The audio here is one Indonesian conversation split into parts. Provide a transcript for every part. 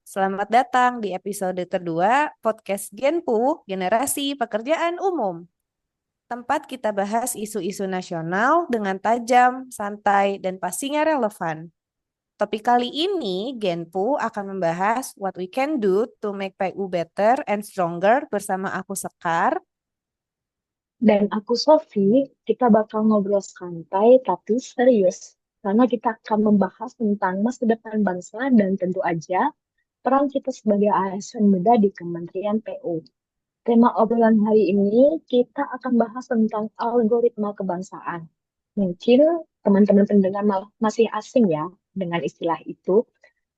Selamat datang di episode kedua podcast Genpu, Generasi Pekerjaan Umum. Tempat kita bahas isu-isu nasional dengan tajam, santai, dan pastinya relevan. Topik kali ini, Genpu akan membahas what we can do to make PU better and stronger bersama aku Sekar. Dan aku Sofi, kita bakal ngobrol santai tapi serius. Karena kita akan membahas tentang masa depan bangsa dan tentu aja peran kita sebagai ASN muda di Kementerian PU. Tema obrolan hari ini kita akan bahas tentang algoritma kebangsaan. Mungkin teman-teman pendengar masih asing ya dengan istilah itu,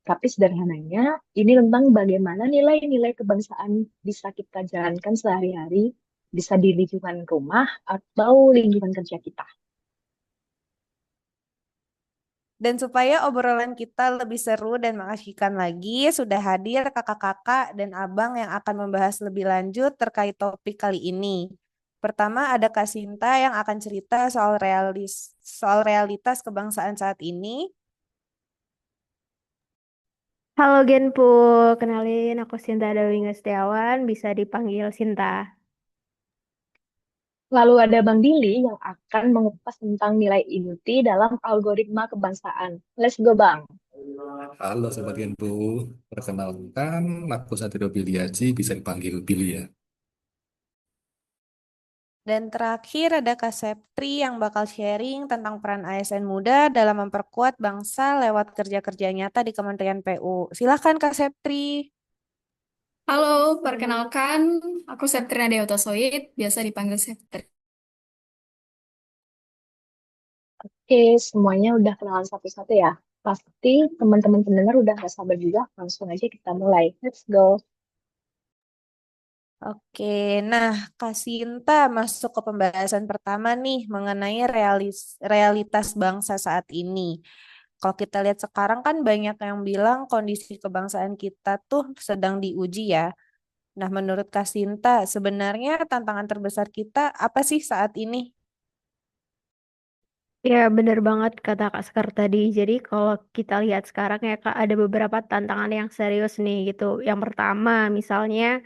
tapi sederhananya ini tentang bagaimana nilai-nilai kebangsaan bisa kita jalankan sehari-hari, bisa di lingkungan rumah atau lingkungan kerja kita. Dan supaya obrolan kita lebih seru dan mengasyikan lagi, sudah hadir kakak-kakak dan abang yang akan membahas lebih lanjut terkait topik kali ini. Pertama ada Kak Sinta yang akan cerita soal realitas kebangsaan saat ini. Halo Genpu, kenalin aku Sinta Dewi Ngestiawan, bisa dipanggil Sinta. Lalu ada Bang Dili yang akan mengupas tentang nilai inti dalam algoritma kebangsaan. Let's go, Bang. Halo Sobat Genpu, perkenalkan aku Satrio Biliaji, bisa dipanggil Billy ya. Dan terakhir ada Kak Septri yang bakal sharing tentang peran ASN muda dalam memperkuat bangsa lewat kerja-kerja nyata di Kementerian PU. Silahkan Kak Septri. Halo, perkenalkan, aku Septrina Deota Soid, biasa dipanggil Septri. Oke, semuanya udah kenalan satu-satu ya. Pasti teman-teman pendengar udah gak sabar juga, langsung aja kita mulai. Let's go. Oke, nah Kak Sinta masuk ke pembahasan pertama nih mengenai realitas bangsa saat ini. Kalau kita lihat sekarang kan banyak yang bilang kondisi kebangsaan kita tuh sedang diuji ya. Nah, menurut Kak Sinta, sebenarnya tantangan terbesar kita apa sih saat ini? Ya bener banget kata Kak Sekar tadi. Jadi kalau kita lihat sekarang ya Kak, ada beberapa tantangan yang serius nih gitu. Yang pertama misalnya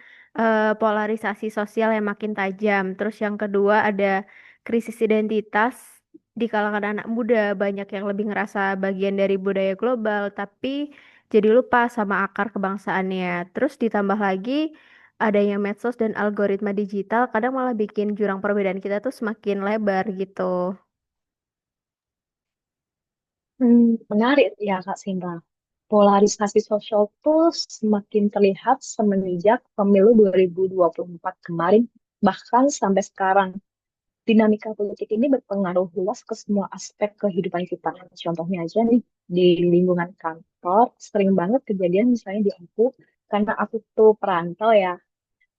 polarisasi sosial yang makin tajam. Terus yang kedua ada krisis identitas di kalangan anak muda. Banyak yang lebih ngerasa bagian dari budaya global, tapi jadi lupa sama akar kebangsaannya. Terus ditambah lagi adanya medsos dan algoritma digital kadang malah bikin jurang perbedaan kita tuh semakin lebar gitu. Menarik ya Kak Sinta. Polarisasi sosial tuh semakin terlihat semenjak pemilu 2024 kemarin, bahkan sampai sekarang. Dinamika politik ini berpengaruh luas ke semua aspek kehidupan kita. Contohnya aja nih, di lingkungan kantor, sering banget kejadian misalnya di aku, karena aku tuh perantau ya,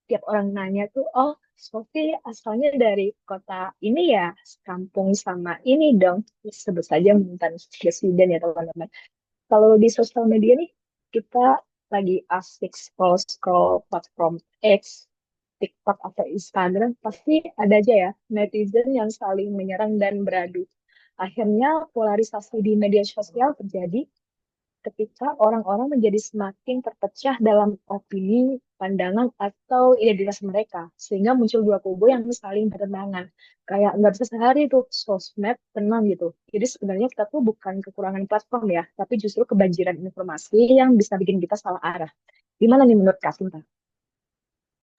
tiap orang nanya tuh, oh, Sofi asalnya dari kota ini ya, kampung sama ini dong. Sebut saja mantan presiden ya teman-teman. Kalau di sosial media nih, kita lagi asik scroll-scroll platform X, TikTok atau Instagram, pasti ada aja ya netizen yang saling menyerang dan beradu. Akhirnya polarisasi di media sosial terjadi ketika orang-orang menjadi semakin terpecah dalam opini, pandangan, atau identitas mereka. Sehingga muncul dua kubu yang saling bertentangan. Kayak nggak bisa sehari tuh sosmed tenang gitu. Jadi sebenarnya kita tuh bukan kekurangan platform ya, tapi justru kebanjiran informasi yang bisa bikin kita salah arah. Gimana nih menurut Kak Sinta?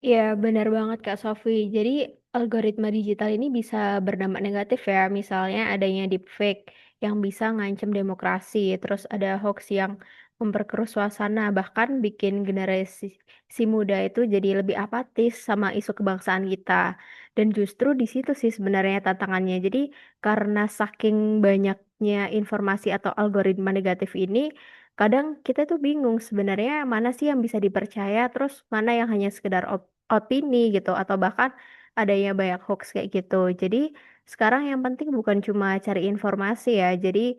Ya, benar banget Kak Sofi. Jadi, algoritma digital ini bisa berdampak negatif ya. Misalnya adanya deepfake yang bisa ngancem demokrasi. Terus ada hoax yang memperkeruh suasana, bahkan bikin generasi si muda itu jadi lebih apatis sama isu kebangsaan kita. Dan justru di situ sih sebenarnya tantangannya. Jadi, karena saking banyaknya informasi atau algoritma negatif ini, kadang kita tuh bingung sebenarnya mana sih yang bisa dipercaya, terus mana yang hanya sekedar opini gitu atau bahkan adanya banyak hoax kayak gitu. Jadi sekarang yang penting bukan cuma cari informasi ya. Jadi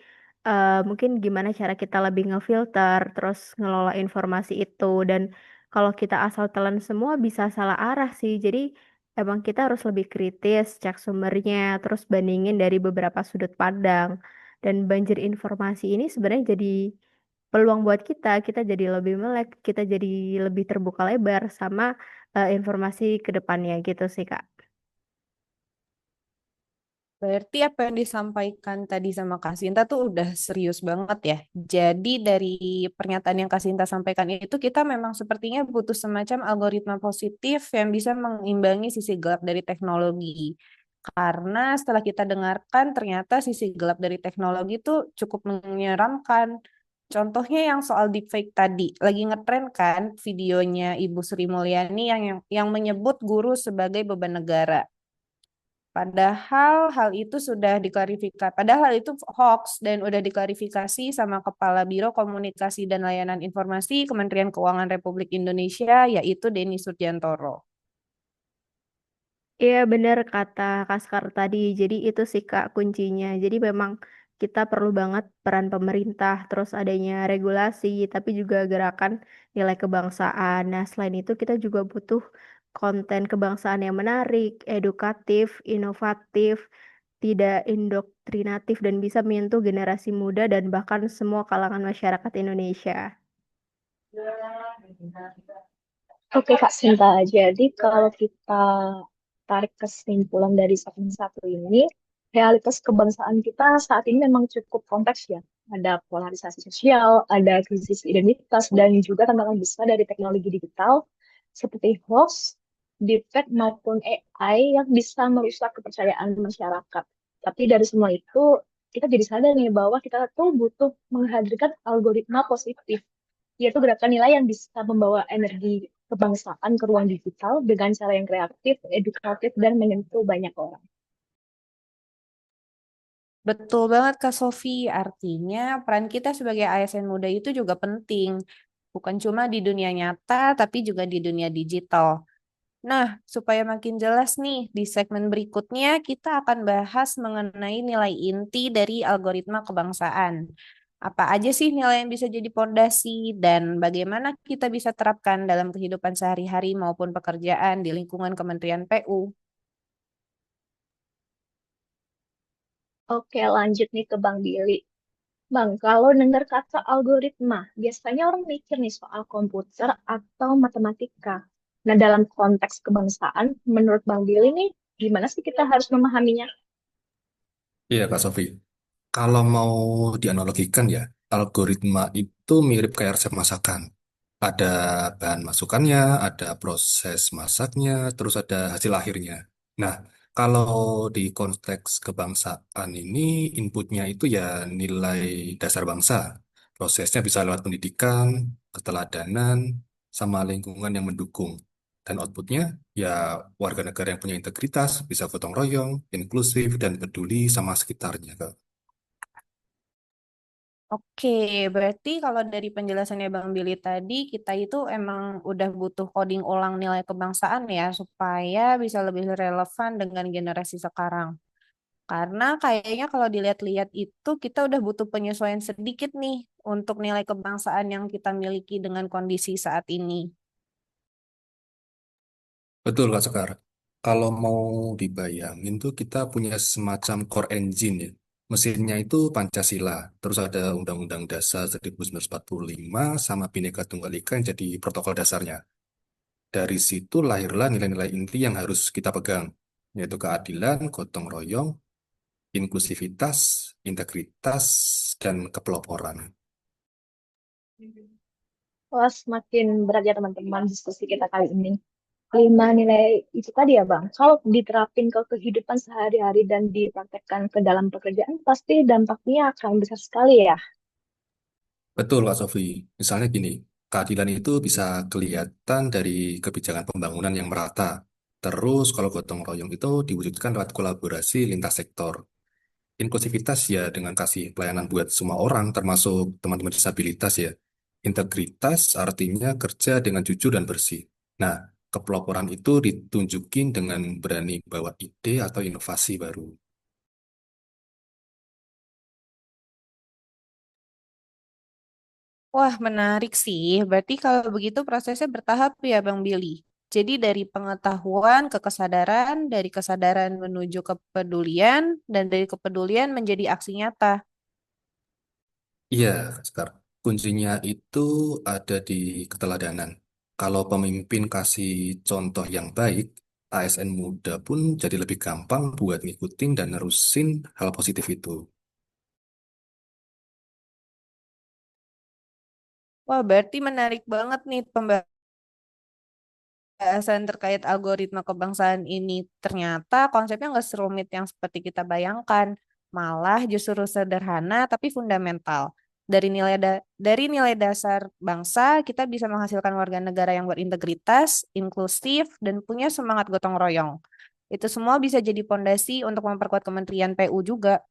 mungkin gimana cara kita lebih ngefilter terus ngelola informasi itu dan kalau kita asal telan semua bisa salah arah sih. Jadi emang kita harus lebih kritis, cek sumbernya, terus bandingin dari beberapa sudut pandang. Dan banjir informasi ini sebenarnya jadi peluang buat kita jadi lebih melek, kita jadi lebih terbuka lebar sama informasi ke depannya gitu sih, Kak. Berarti apa yang disampaikan tadi sama Kak Sinta tuh udah serius banget ya. Jadi dari pernyataan yang Kak Sinta sampaikan itu kita memang sepertinya butuh semacam algoritma positif yang bisa mengimbangi sisi gelap dari teknologi. Karena setelah kita dengarkan ternyata sisi gelap dari teknologi itu cukup menyeramkan. Contohnya yang soal deepfake tadi, lagi ngetren kan videonya Ibu Sri Mulyani yang menyebut guru sebagai beban negara. Padahal hal itu hoax dan udah diklarifikasi sama Kepala Biro Komunikasi dan Layanan Informasi Kementerian Keuangan Republik Indonesia, yaitu Denny Surjantoro. Iya benar kata Kaskar tadi. Jadi itu sih Kak kuncinya. Jadi memang kita perlu banget peran pemerintah, terus adanya regulasi, tapi juga gerakan nilai kebangsaan. Nah, selain itu kita juga butuh konten kebangsaan yang menarik, edukatif, inovatif, tidak indoktrinatif, dan bisa menyentuh generasi muda dan bahkan semua kalangan masyarakat Indonesia. Oke Kak Sinta, jadi kalau kita tarik kesimpulan dari segmen satu ini, realitas kebangsaan kita saat ini memang cukup kompleks ya. Ada polarisasi sosial, ada krisis identitas, dan juga tantangan besar dari teknologi digital seperti hoax, deepfake maupun AI yang bisa merusak kepercayaan masyarakat. Tapi dari semua itu, kita jadi sadar nih bahwa kita tuh butuh menghadirkan algoritma positif, yaitu gerakan nilai yang bisa membawa energi kebangsaan ke ruang digital dengan cara yang kreatif, edukatif, dan menyentuh banyak orang. Betul banget Kak Sofi, artinya peran kita sebagai ASN muda itu juga penting. Bukan cuma di dunia nyata, tapi juga di dunia digital. Nah, supaya makin jelas nih, di segmen berikutnya kita akan bahas mengenai nilai inti dari algoritma kebangsaan. Apa aja sih nilai yang bisa jadi pondasi dan bagaimana kita bisa terapkan dalam kehidupan sehari-hari maupun pekerjaan di lingkungan Kementerian PU? Oke, lanjut nih ke Bang Billy. Bang, kalau dengar kata algoritma, biasanya orang mikir nih soal komputer atau matematika. Nah, dalam konteks kebangsaan, menurut Bang Billy nih, gimana sih kita harus memahaminya? Iya, Kak Sofi. Kalau mau dianalogikan ya, algoritma itu mirip kayak resep masakan. Ada bahan masukannya, ada proses masaknya, terus ada hasil akhirnya. Nah, kalau di konteks kebangsaan ini, inputnya itu ya nilai dasar bangsa. Prosesnya bisa lewat pendidikan, keteladanan, sama lingkungan yang mendukung. Dan outputnya ya warga negara yang punya integritas, bisa gotong royong, inklusif, dan peduli sama sekitarnya, Kak. Oke, berarti kalau dari penjelasannya Bang Billy tadi, kita itu emang udah butuh coding ulang nilai kebangsaan ya, supaya bisa lebih relevan dengan generasi sekarang. Karena kayaknya kalau dilihat-lihat itu, kita udah butuh penyesuaian sedikit nih untuk nilai kebangsaan yang kita miliki dengan kondisi saat ini. Betul, Kak Sekar. Kalau mau dibayangin tuh kita punya semacam core engine ya. Mesinnya itu Pancasila, terus ada Undang-Undang Dasar 1945 sama Bhinneka Tunggal Ika yang jadi protokol dasarnya. Dari situ lahirlah nilai-nilai inti yang harus kita pegang, yaitu keadilan, gotong royong, inklusivitas, integritas, dan kepeloporan. Wah, semakin berat ya teman-teman diskusi kita kali ini. 5 nilai itu tadi ya Bang, kalau diterapin ke kehidupan sehari-hari dan dipraktekkan ke dalam pekerjaan, pasti dampaknya akan besar sekali ya. Betul, Kak Sofi. Misalnya gini, keadilan itu bisa kelihatan dari kebijakan pembangunan yang merata. Terus, kalau gotong royong itu diwujudkan lewat kolaborasi lintas sektor. Inklusivitas ya dengan kasih pelayanan buat semua orang, termasuk teman-teman disabilitas ya. Integritas artinya kerja dengan jujur dan bersih. Nah, kepeloporan itu ditunjukin dengan berani bawa ide atau inovasi baru. Wah, menarik sih. Berarti kalau begitu prosesnya bertahap ya, Bang Billy. Jadi dari pengetahuan ke kesadaran, dari kesadaran menuju kepedulian, dan dari kepedulian menjadi aksi nyata. Iya, Kak. Kuncinya itu ada di keteladanan. Kalau pemimpin kasih contoh yang baik, ASN muda pun jadi lebih gampang buat ngikutin dan nerusin hal positif itu. Wah, berarti menarik banget nih pembahasan terkait algoritma kebangsaan ini. Ternyata konsepnya nggak serumit yang seperti kita bayangkan. Malah justru sederhana tapi fundamental. Dari nilai dasar bangsa, kita bisa menghasilkan warga negara yang berintegritas, inklusif, dan punya semangat gotong royong. Itu semua bisa jadi pondasi untuk memperkuat Kementerian PU juga.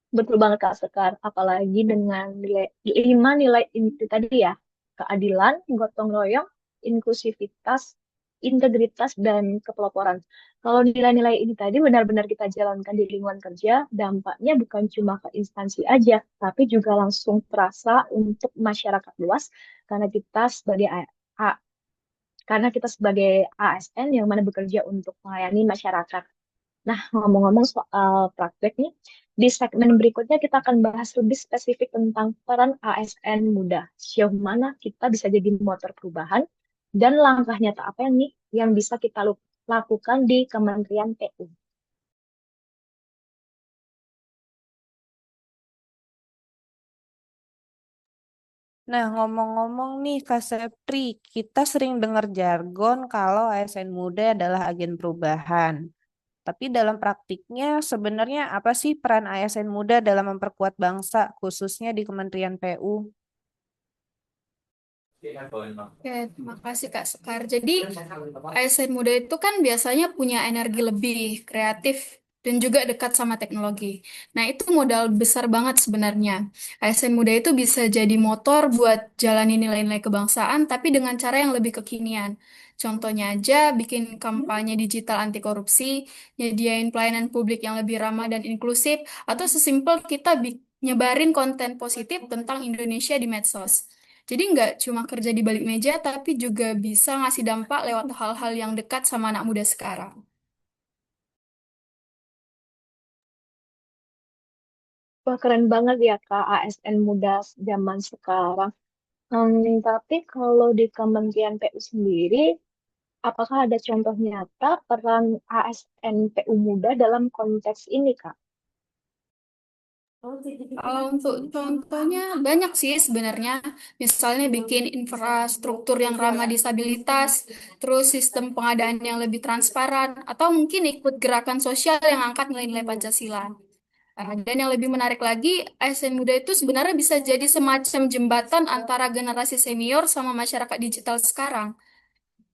Betul banget Kak Sekar, apalagi dengan nilai 5 nilai inti tadi ya, keadilan, gotong royong, inklusivitas, integritas, dan kepeloporan. Kalau nilai-nilai ini tadi benar-benar kita jalankan di lingkungan kerja, dampaknya bukan cuma ke instansi aja, tapi juga langsung terasa untuk masyarakat luas, karena kita sebagai A- karena kita sebagai ASN yang mana bekerja untuk melayani masyarakat. Nah, ngomong-ngomong soal praktek nih, di segmen berikutnya kita akan bahas lebih spesifik tentang peran ASN muda. Sejauh mana kita bisa jadi motor perubahan dan langkah nyata apa yang nih yang bisa kita lakukan di Kementerian PU. Nah, ngomong-ngomong nih, Kak Sepri, kita sering dengar jargon kalau ASN muda adalah agen perubahan. Tapi dalam praktiknya, sebenarnya apa sih peran ASN muda dalam memperkuat bangsa, khususnya di Kementerian PU? Oke, terima kasih Kak Sekar. Jadi, ASN muda itu kan biasanya punya energi lebih, kreatif, dan juga dekat sama teknologi. Nah, itu modal besar banget sebenarnya. ASN muda itu bisa jadi motor buat jalani nilai-nilai kebangsaan, tapi dengan cara yang lebih kekinian. Contohnya aja, bikin kampanye digital anti korupsi, nyediain pelayanan publik yang lebih ramah dan inklusif, atau sesimpel kita nyebarin konten positif tentang Indonesia di medsos. Jadi nggak cuma kerja di balik meja, tapi juga bisa ngasih dampak lewat hal-hal yang dekat sama anak muda sekarang. Wah, keren banget ya Kak ASN muda zaman sekarang. Tapi kalau di Kementerian PU sendiri, apakah ada contoh nyata peran ASN PU muda dalam konteks ini, Kak? Kalau untuk contohnya banyak sih sebenarnya. Misalnya bikin infrastruktur yang ramah disabilitas, terus sistem pengadaan yang lebih transparan, atau mungkin ikut gerakan sosial yang angkat nilai-nilai Pancasila. Dan yang lebih menarik lagi, ASN Muda itu sebenarnya bisa jadi semacam jembatan antara generasi senior sama masyarakat digital sekarang.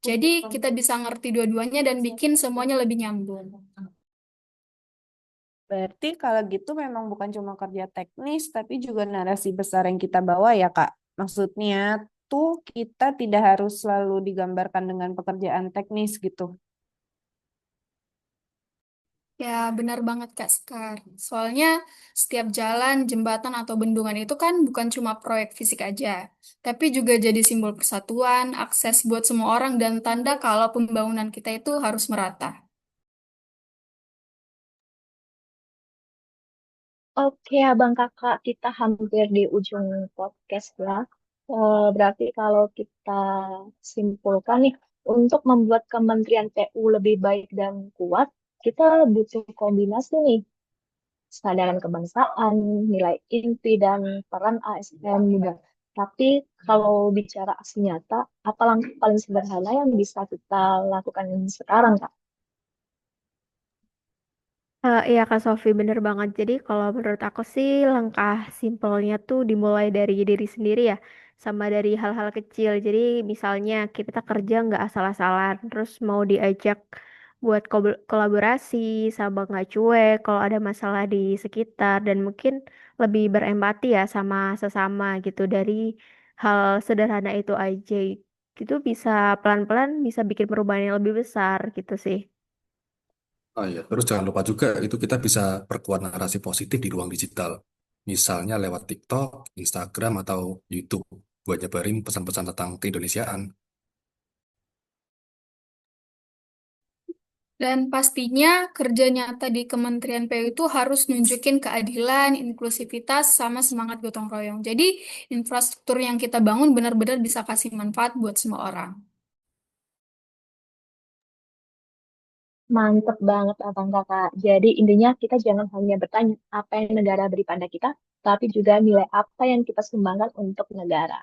Jadi kita bisa ngerti dua-duanya dan bikin semuanya lebih nyambung. Berarti kalau gitu memang bukan cuma kerja teknis, tapi juga narasi besar yang kita bawa ya, Kak. Maksudnya tuh kita tidak harus selalu digambarkan dengan pekerjaan teknis gitu. Ya, benar banget Kak Sekar. Soalnya setiap jalan, jembatan, atau bendungan itu kan bukan cuma proyek fisik aja, tapi juga jadi simbol persatuan, akses buat semua orang, dan tanda kalau pembangunan kita itu harus merata. Oke, Abang Kakak, kita hampir di ujung podcast ya. Berarti kalau kita simpulkan nih, untuk membuat Kementerian PU lebih baik dan kuat, kita butuh kombinasi nih, kesadaran kebangsaan, nilai inti, dan peran ASN muda. Tapi kalau bicara aksi nyata, apa langkah paling sederhana yang bisa kita lakukan sekarang, Kak? Iya Kak Sofi, bener banget. Jadi kalau menurut aku sih langkah simpelnya tuh dimulai dari diri sendiri ya, sama dari hal-hal kecil. Jadi misalnya kita kerja nggak asal-asalan, terus mau diajak buat kolaborasi, sama nggak cuek kalau ada masalah di sekitar, dan mungkin lebih berempati ya sama sesama gitu. Dari hal sederhana itu aja, gitu bisa pelan-pelan bisa bikin perubahan yang lebih besar gitu sih. Oh iya, terus jangan lupa juga itu kita bisa perkuat narasi positif di ruang digital. Misalnya lewat TikTok, Instagram, atau YouTube buat nyebarin pesan-pesan tentang keindonesiaan. Dan pastinya kerja nyata di Kementerian PU itu harus nunjukin keadilan, inklusivitas, sama semangat gotong royong. Jadi infrastruktur yang kita bangun benar-benar bisa kasih manfaat buat semua orang. Mantep banget Abang Kakak. Jadi intinya kita jangan hanya bertanya apa yang negara beri pada kita, tapi juga nilai apa yang kita sumbangkan untuk negara.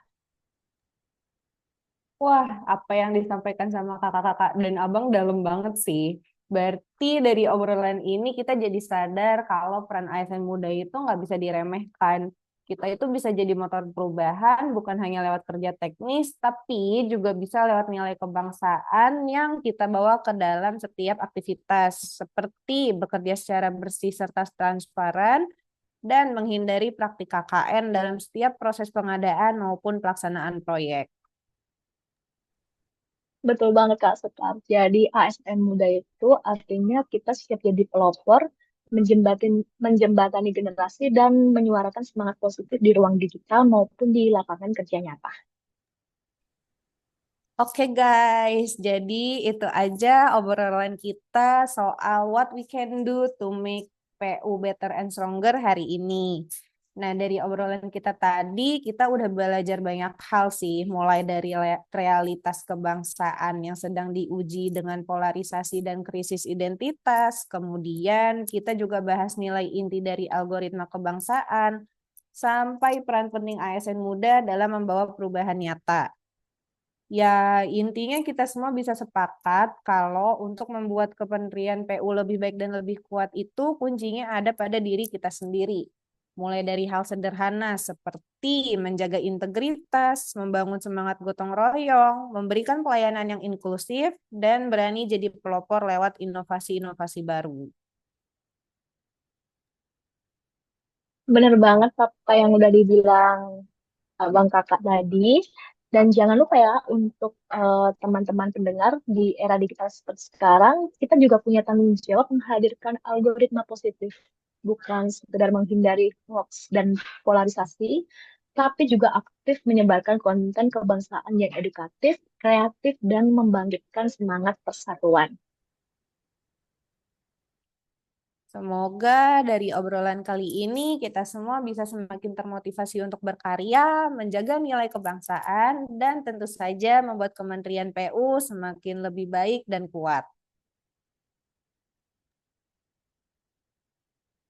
Wah, apa yang disampaikan sama kakak-kakak dan abang dalam banget sih. Berarti dari obrolan ini kita jadi sadar kalau peran ASN muda itu nggak bisa diremehkan. Kita itu bisa jadi motor perubahan bukan hanya lewat kerja teknis, tapi juga bisa lewat nilai kebangsaan yang kita bawa ke dalam setiap aktivitas, seperti bekerja secara bersih serta transparan, dan menghindari praktik KKN dalam setiap proses pengadaan maupun pelaksanaan proyek. Betul banget Kak Sekar. Jadi ASN muda itu artinya kita siap jadi pelopor, menjembatani generasi dan menyuarakan semangat positif di ruang digital maupun di lapangan kerja nyata. Oke guys, jadi itu aja obrolan kita soal what we can do to make PU better and stronger hari ini. Nah, dari obrolan kita tadi, kita udah belajar banyak hal sih, mulai dari realitas kebangsaan yang sedang diuji dengan polarisasi dan krisis identitas. Kemudian kita juga bahas nilai inti dari algoritma kebangsaan, sampai peran penting ASN muda dalam membawa perubahan nyata. Ya, intinya kita semua bisa sepakat kalau untuk membuat Kementerian PU lebih baik dan lebih kuat itu kuncinya ada pada diri kita sendiri. Mulai dari hal sederhana seperti menjaga integritas, membangun semangat gotong royong, memberikan pelayanan yang inklusif, dan berani jadi pelopor lewat inovasi-inovasi baru. Bener banget apa yang udah dibilang Abang Kakak tadi. Dan jangan lupa ya untuk teman-teman pendengar di era digital seperti sekarang, kita juga punya tanggung jawab menghadirkan algoritma positif. Bukan sekedar menghindari hoax dan polarisasi, tapi juga aktif menyebarkan konten kebangsaan yang edukatif, kreatif, dan membangkitkan semangat persatuan. Semoga dari obrolan kali ini kita semua bisa semakin termotivasi untuk berkarya, menjaga nilai kebangsaan, dan tentu saja membuat Kementerian PU semakin lebih baik dan kuat.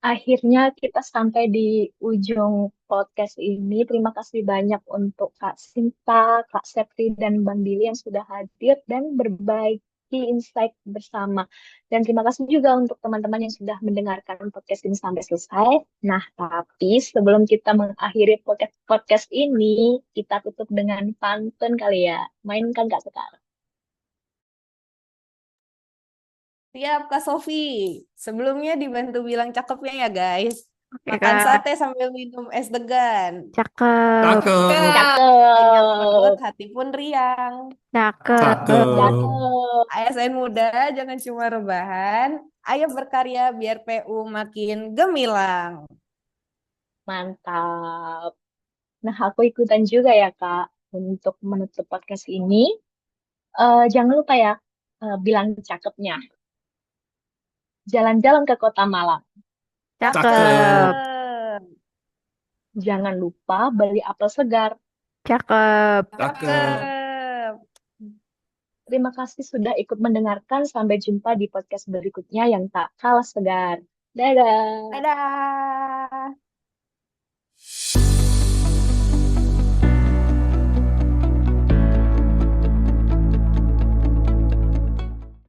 Akhirnya kita sampai di ujung podcast ini. Terima kasih banyak untuk Kak Sinta, Kak Septi, dan Bang Billy yang sudah hadir dan berbagi insight bersama. Dan terima kasih juga untuk teman-teman yang sudah mendengarkan podcast ini sampai selesai. Nah, tapi sebelum kita mengakhiri podcast ini, kita tutup dengan pantun kali ya. Mainkan Kak Sekar. Siap, Kak Sofi. Sebelumnya dibantu bilang cakepnya ya, guys. Oke, Makan Kak. sate sambil minum es degan. Cakep. Cakep. Kenyang perut, Cakep. hati pun riang. Cakep. Cakep. Cakep. ASN muda jangan cuma rebahan. Ayo berkarya biar PU makin gemilang. Mantap. Nah, aku ikutan juga ya, Kak, untuk menutup podcast ini. Jangan lupa ya, bilang cakepnya. Jalan-jalan ke kota Malang. Cakep. Cakep. Cakep. Jangan lupa beli apel segar. Cakep. Cakep. Cakep. Terima kasih sudah ikut mendengarkan. Sampai jumpa di podcast berikutnya yang tak kalah segar. Dadah. Dadah.